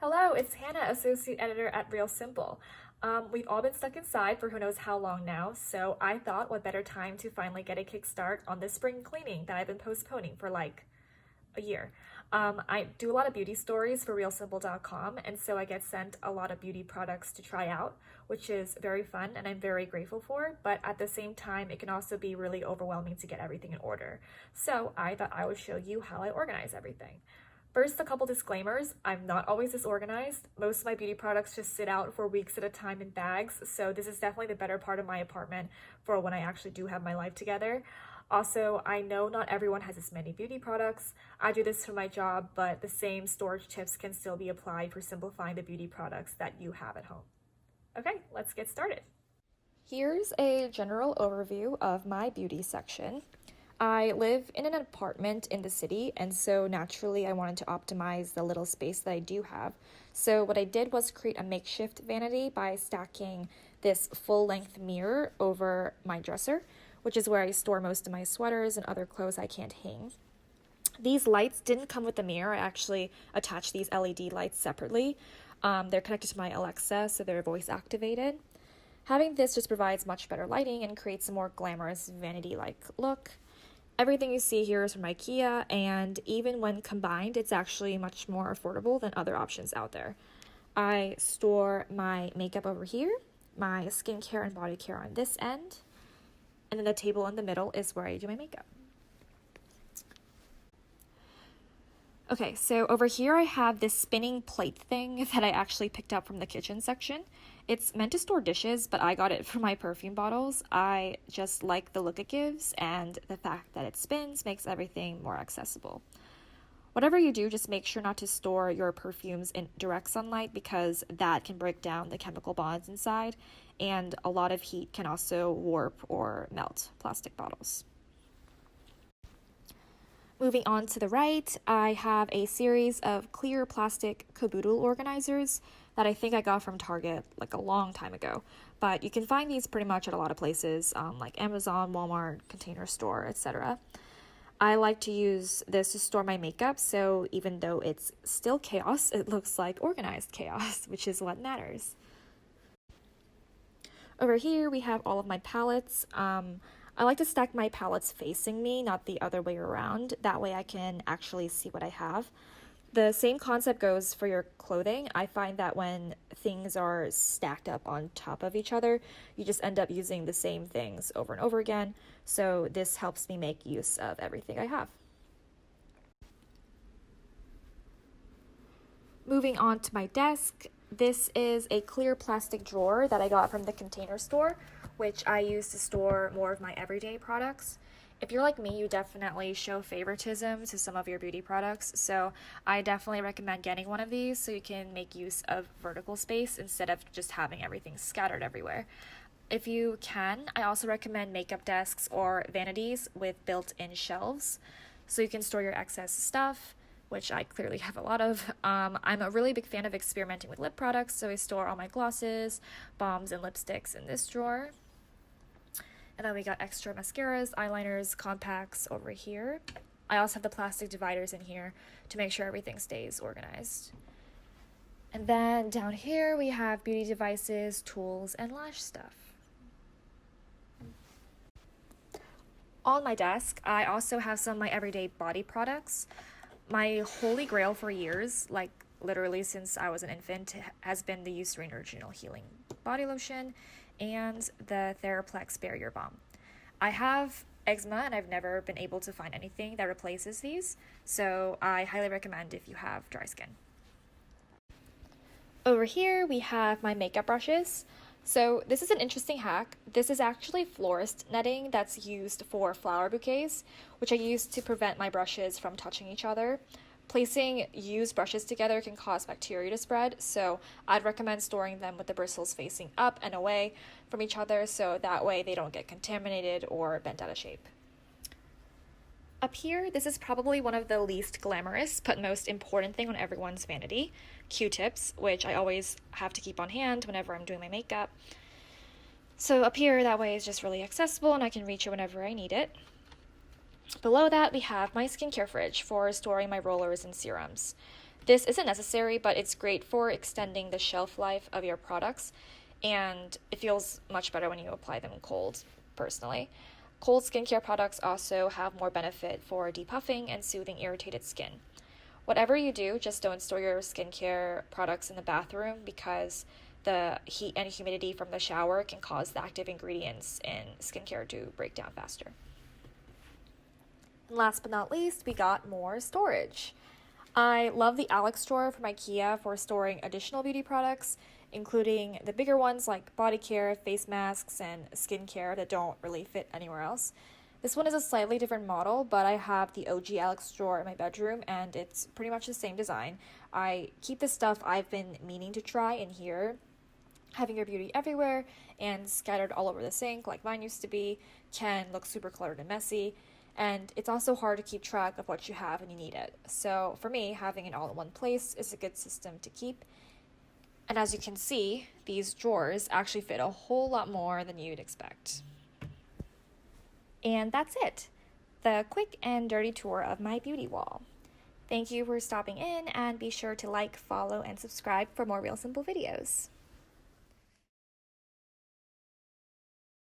Hello, it's Hannah, Associate Editor at Real Simple. We've all been stuck inside for who knows how long now, so I thought what better time to finally get a kickstart on this spring cleaning that I've been postponing for like a year. I do a lot of beauty stories for realsimple.com, and so I get sent a lot of beauty products to try out, which is very fun and I'm very grateful for, but at the same time, it can also be really overwhelming to get everything in order. So I thought I would show you how I organize everything. First, a couple disclaimers. I'm not always this organized. Most of my beauty products just sit out for weeks at a time in bags, so this is definitely the better part of my apartment for when I actually do have my life together. Also, I know not everyone has as many beauty products. I do this for my job, but the same storage tips can still be applied for simplifying the beauty products that you have at home. Okay, let's get started. Here's a general overview of my beauty section. I live in an apartment in the city, and so naturally I wanted to optimize the little space that I do have. So what I did was create a makeshift vanity by stacking this full-length mirror over my dresser, which is where I store most of my sweaters and other clothes I can't hang. These lights didn't come with the mirror. I actually attached these LED lights separately. They're connected to my Alexa, so they're voice activated. Having this just provides much better lighting and creates a more glamorous vanity-like look. Everything you see here is from IKEA, and even when combined, it's actually much more affordable than other options out there. I store my makeup over here, my skincare and body care on this end, and then the table in the middle is where I do my makeup. Okay, so over here I have this spinning plate thing that I actually picked up from the kitchen section. It's meant to store dishes, but I got it for my perfume bottles. I just like the look it gives, and the fact that it spins makes everything more accessible. Whatever you do, just make sure not to store your perfumes in direct sunlight because that can break down the chemical bonds inside, and a lot of heat can also warp or melt plastic bottles. Moving on to the right, I have a series of clear plastic caboodle organizers that I think I got from Target like a long time ago. But you can find these pretty much at a lot of places like Amazon, Walmart, Container Store, etc. I like to use this to store my makeup, so even though it's still chaos, it looks like organized chaos, which is what matters. Over here, we have all of my palettes. I like to stack my palettes facing me, not the other way around. That way I can actually see what I have. The same concept goes for your clothing. I find that when things are stacked up on top of each other, you just end up using the same things over and over again. So this helps me make use of everything I have. Moving on to my desk, this is a clear plastic drawer that I got from the Container Store, which I use to store more of my everyday products. If you're like me, you definitely show favoritism to some of your beauty products, so I definitely recommend getting one of these so you can make use of vertical space instead of just having everything scattered everywhere. If you can, I also recommend makeup desks or vanities with built-in shelves so you can store your excess stuff, which I clearly have a lot of. I'm a really big fan of experimenting with lip products, so I store all my glosses, balms, and lipsticks in this drawer. And then we got extra mascaras, eyeliners, compacts over here. I also have the plastic dividers in here to make sure everything stays organized. And then down here we have beauty devices, tools, and lash stuff. On my desk, I also have some of my everyday body products. My holy grail for years, like literally since I was an infant, has been the Eucerin Original Healing Body Lotion and the Theraplex Barrier Balm. I have eczema and I've never been able to find anything that replaces these, so I highly recommend if you have dry skin. Over here we have my makeup brushes. So this is an interesting hack. This is actually florist netting that's used for flower bouquets, which I use to prevent my brushes from touching each other. Placing used brushes together can cause bacteria to spread, so I'd recommend storing them with the bristles facing up and away from each other so that way they don't get contaminated or bent out of shape. Up here, this is probably one of the least glamorous but most important thing on everyone's vanity, Q-tips, which I always have to keep on hand whenever I'm doing my makeup. So up here, that way is just really accessible and I can reach it whenever I need it. Below that, we have my skincare fridge for storing my rollers and serums. This isn't necessary, but it's great for extending the shelf life of your products, and it feels much better when you apply them cold, personally. Cold skincare products also have more benefit for depuffing and soothing irritated skin. Whatever you do, just don't store your skincare products in the bathroom because the heat and humidity from the shower can cause the active ingredients in skincare to break down faster. And last but not least, we got more storage. I love the Alex drawer from IKEA for storing additional beauty products, including the bigger ones like body care, face masks, and skincare that don't really fit anywhere else. This one is a slightly different model, but I have the OG Alex drawer in my bedroom, and it's pretty much the same design. I keep the stuff I've been meaning to try in here. Having your beauty everywhere and scattered all over the sink, like mine used to be, can look super cluttered and messy. And it's also hard to keep track of what you have when you need it. So for me, having it all in one place is a good system to keep. And as you can see, these drawers actually fit a whole lot more than you'd expect. And that's it. The quick and dirty tour of my beauty wall. Thank you for stopping in, and be sure to like, follow, and subscribe for more Real Simple videos.